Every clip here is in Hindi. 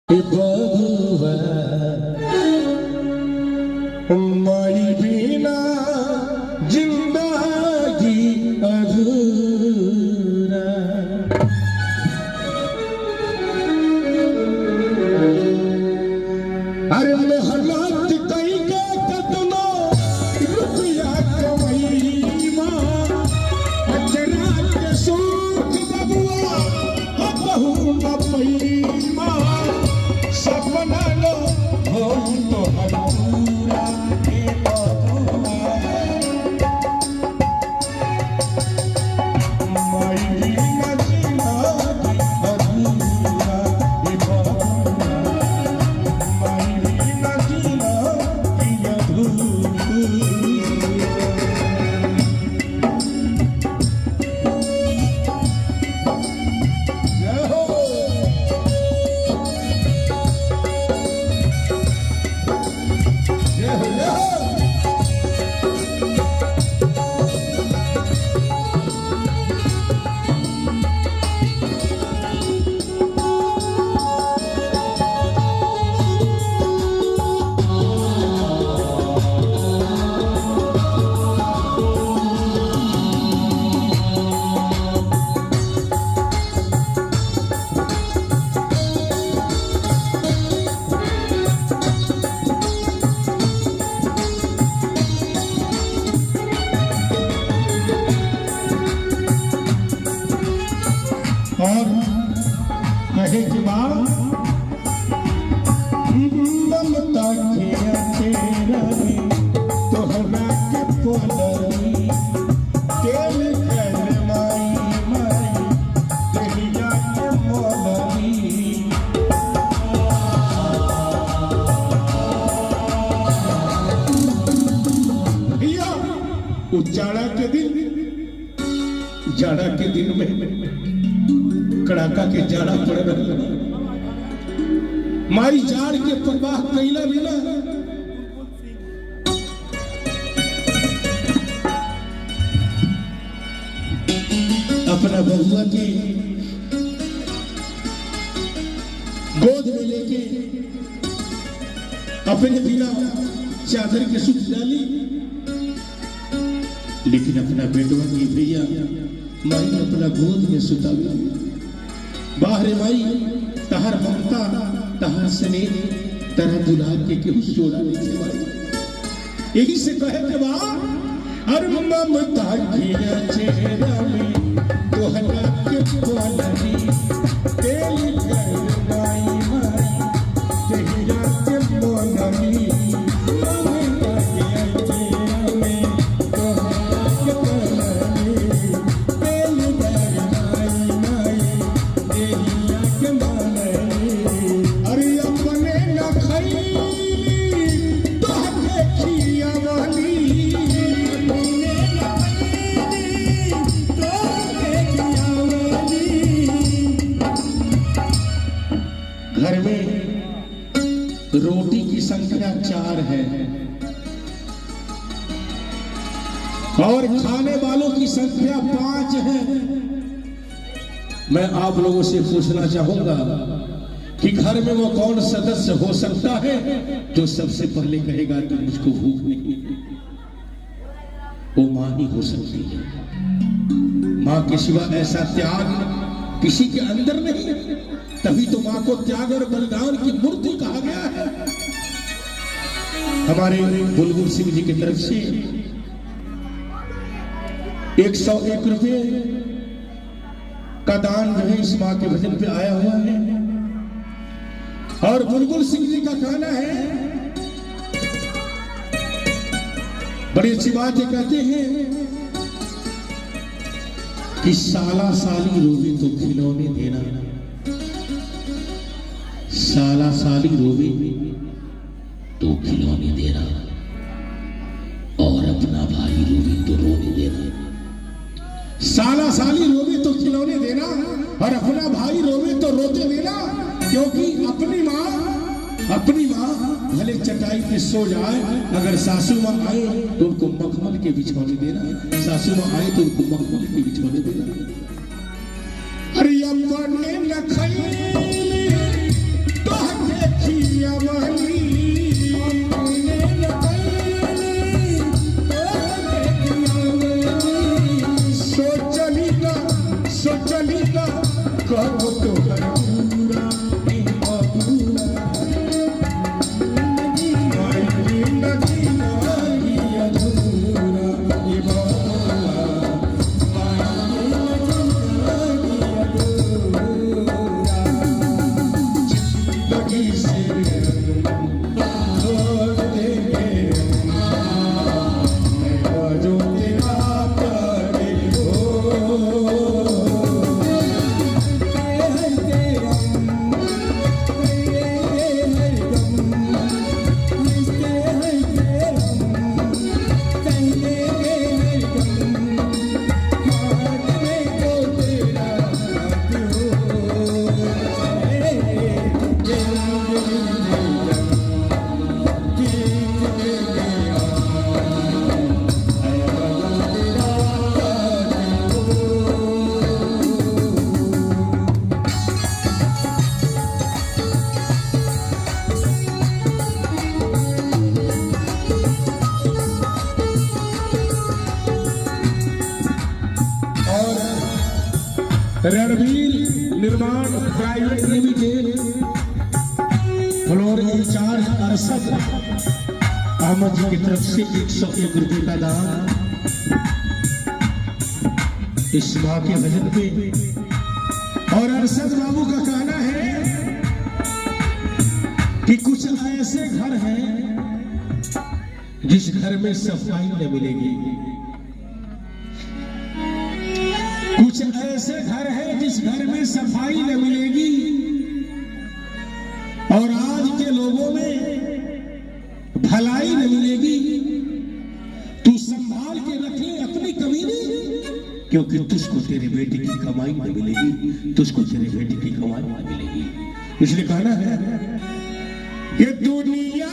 बबुआ माई बिना जिंदगी अधूरा। अरे मेहनत कई के कतनो रुपया कमई मां अचरा के सुख बबुआ बहु न पई मां सपना लो हो तो हरपूरा के बबुआ माई बिना जिंदगी अधूरा के बबुआ माई बिना जिंदगी अधूरा। जय हो और कहे कि ममता के तेरा तोहरा के पोलरी तेल कर माई माई तेरिया के मोलरी। भैया जाड़ा के दिन में कड़ाका के जाड़ा पड़ रहा माई जाड़ के प्रवाह कैला बिना अपना बबुआ के गोद में लेके अपने बिना चादर के सुख डाली, लेकिन अपना बेटवा की भैया माई अपना गोद में सुतावी। बाहर माई तहर ममता तहर स्नेह तरह दुलार के केहू जोड़ा नहीं माई। यही से कहे के बा अरे ममता की चेहरा में तोहरा के पोलरी तेल कर माई माई तेरिया के मोलरी। ममता की चेहरा में तोहरा के पोलरी तेल कर माई माई तेरिया के मोलरी। अरे अपने न खैली तोहके खियावली अपने न खैली तोहके खियावली। घर में रोटी की संख्या 4 है और खाने वालों की संख्या 5 है। मैं आप लोगों से पूछना चाहूंगा कि घर में वो कौन सदस्य हो सकता है जो सबसे पहले कहेगा कि मुझको भूख नहीं है? वो मां ही हो सकती है। मां के सिवा ऐसा त्याग किसी के अंदर नहीं, तभी तो मां को त्याग और बलिदान की मूर्ति कहा गया है। हमारे बुलबुल सिंह जी की तरफ से 101 रुपये का दान जो है इस मां के भजन पे आया हुआ है। और बुलबुल सिंह जी का कहना है, बड़ी अच्छी बात है, कहते हैं कि साला साली रोवे तो खिलौने देना, साला साली रोवे तो खिलौने देना, और अपना भाई रोवे तो रोने देना। साला साली रोवे तो खिलौने देना और अपना भाई रोवे तो रोते देना, क्योंकि अपनी माँ भले चटाई पे सो जाए, अगर सासू माँ आए तो उनको मखमल के बिछौने देना, सासू माँ आए तो उनको मखमल के बिछौने देना। अरे अपने न खैली तो जिंदगी से छोड़ देंगे जो तेरा प्यार Ranveer Nirman private limited floor incharge Arshad Ahmed ji की तरफ से 101 रुपए का दान इस माँ के भजन पे। और अरशद बाबू का कहना है कि कुछ ऐसे घर हैं जिस घर में सफाई न मिलेगी, कुछ ऐसे घर हैं जिस घर में सफाई न मिलेगी, और आज के लोगों में भलाई न मिलेगी। तू संभाल के रख ले अपनी कमीनी, क्योंकि तुझको तेरे बेटे की कमाई न मिलेगी, तुझको तेरे बेटे की कमाई न मिलेगी। इसलिए कहना है ये दुनिया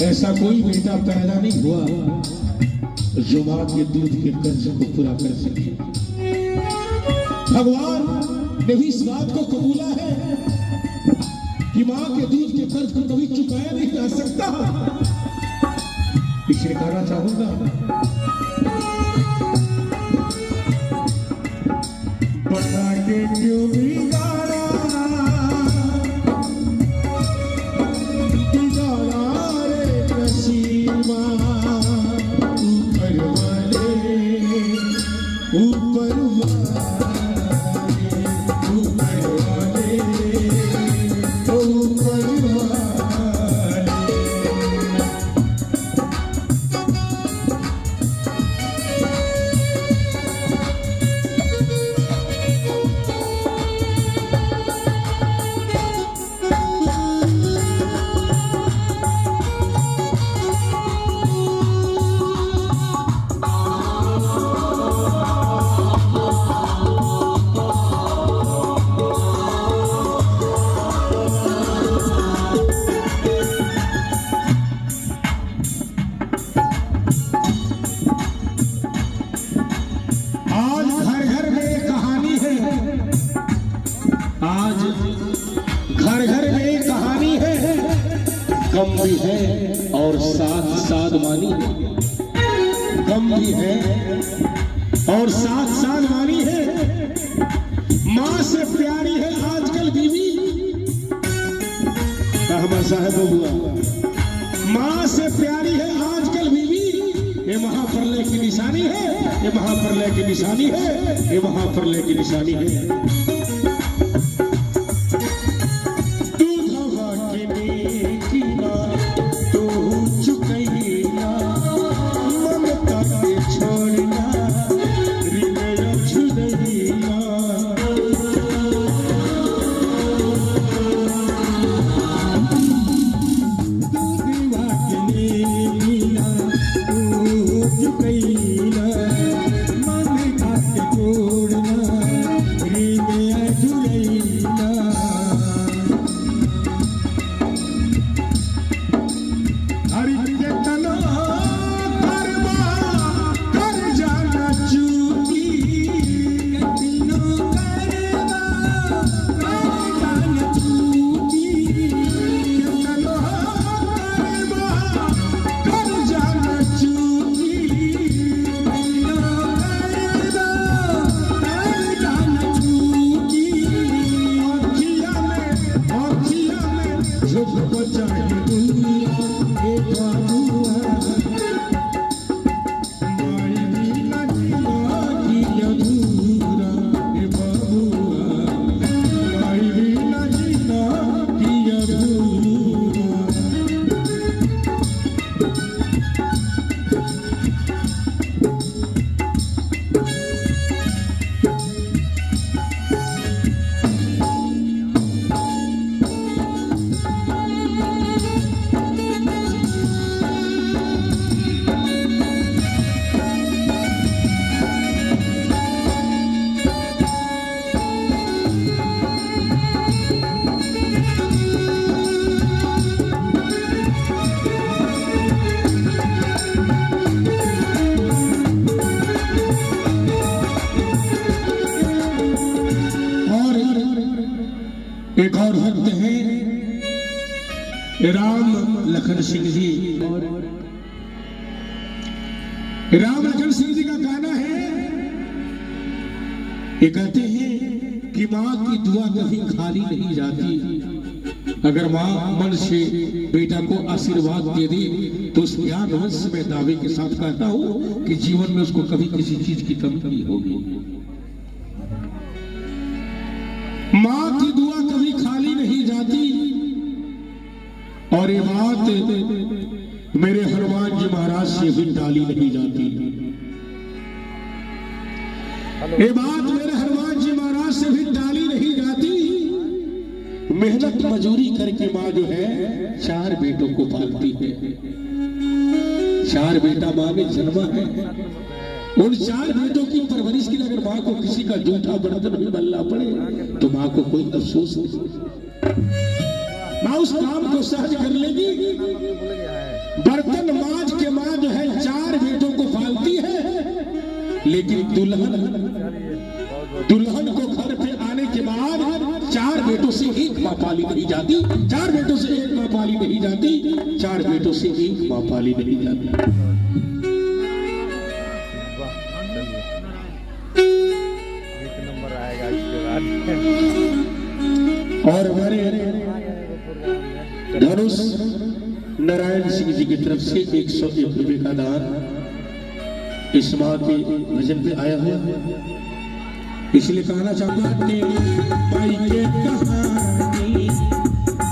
ऐसा कोई बेटा पैदा नहीं हुआ जो मां के दूध के कर्ज को पूरा कर सके। भगवान ने भी इस बात को कबूला है कि मां के दूध के कर्ज को कभी चुकाया नहीं जा सकता, इसे गाना चाहूंगा। बता के क्यों बिगाड़ा रे नसीमा, ऊपर वाले ऊपर गम भी है और साथ साधवानी है, गम भी है और साथ साधवानी है। माँ से प्यारी है आजकल बीवी, हमारा साहब हुआ, माँ से प्यारी है आजकल बीवी। ये महाप्रलय की निशानी है, ये महाप्रलय की निशानी है, ये महाप्रलय की निशानी है। एक और भक्त हैं राम लखन सिंह जी। राम लखन सिंह जी का गाना है, ये कहते हैं कि माँ की दुआ कभी खाली नहीं जाती। अगर माँ मन से बेटा को आशीर्वाद दे दे तो उस ज्ञान वंश में दावे के साथ कहता हूँ कि जीवन में उसको कभी किसी चीज की कमी नहीं होगी। माँ की दुआ कभी खाली नहीं जाती। और ये बात मेरे हनुमान जी महाराज से भी टाली नहीं जाती। ये बात मेरे हनुमान जी महाराज से भी टाली नहीं जाती। मेहनत मजूरी करके माँ जो है 4 बेटों को पालती है। 4 बेटा माँ ने जन्मा है। उन 4 बेटों की परवरिश के लिए अगर माँ को किसी का जूठा बर्तन भी बनना पड़े तो माँ को कोई अफसोस नहीं। माँ उस काम को सहज कर लेगी। बर्तन माज के माँ जो है 4 बेटों को पालती है, लेकिन दुल्हन को घर पे आने के बाद 4 बेटों से एक माँ पाली नहीं जाती, 4 बेटों से एक माँ पाली नहीं जाती, 4 बेटों से एक माँ पाली नहीं जाती। एक नंबर आएगा इसके बाद। और हमारे धनुष नारायण सिंह जी की तरफ से 101 रुपए का दान इस माँ के भजन पे आया हुआ है, इसलिए कहना चाहता हूँ कि माई के कहानी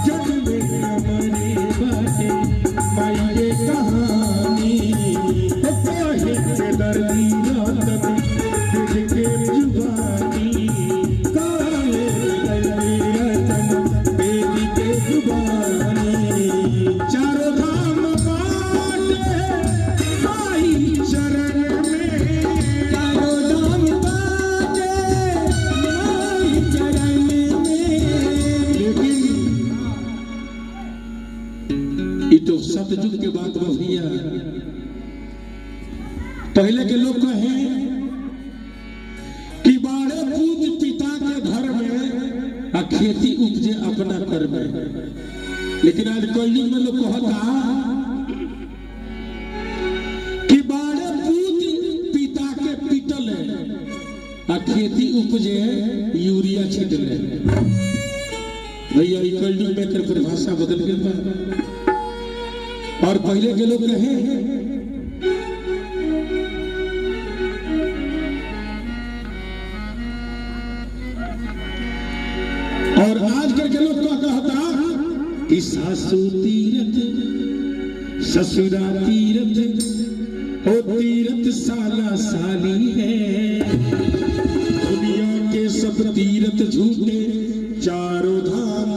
जग में हमारे बाटे, माई के कहानी कहे के दर्दी रतन दिल के जुबानी, काहे दर्दी रतन दिल के जुबानी। चारों धाम बाटे माई चरण में, चारों धाम बाटे माई चरण में। लेकिन ये तो सतयुग के बात भैया, पहले के लोग कहे कि बाड़े पूज पिता के घर में आ खेती उपजे अपना कर में, लेकिन आज कलयुग में लोग कहता कि बाड़े पूज पिता के पीटल आ खेती उपजे यूरिया छिटल। भैया ये कलयुग में कर परिभाषा बदल गई बा। और पहले के लोग कहे और आज के लोग क्या कहता कि सासू तीरथ ससुरा तीरथ हो, तीरथ साला साली है। दुनिया के सब तीरथ झूठे, चारों धाम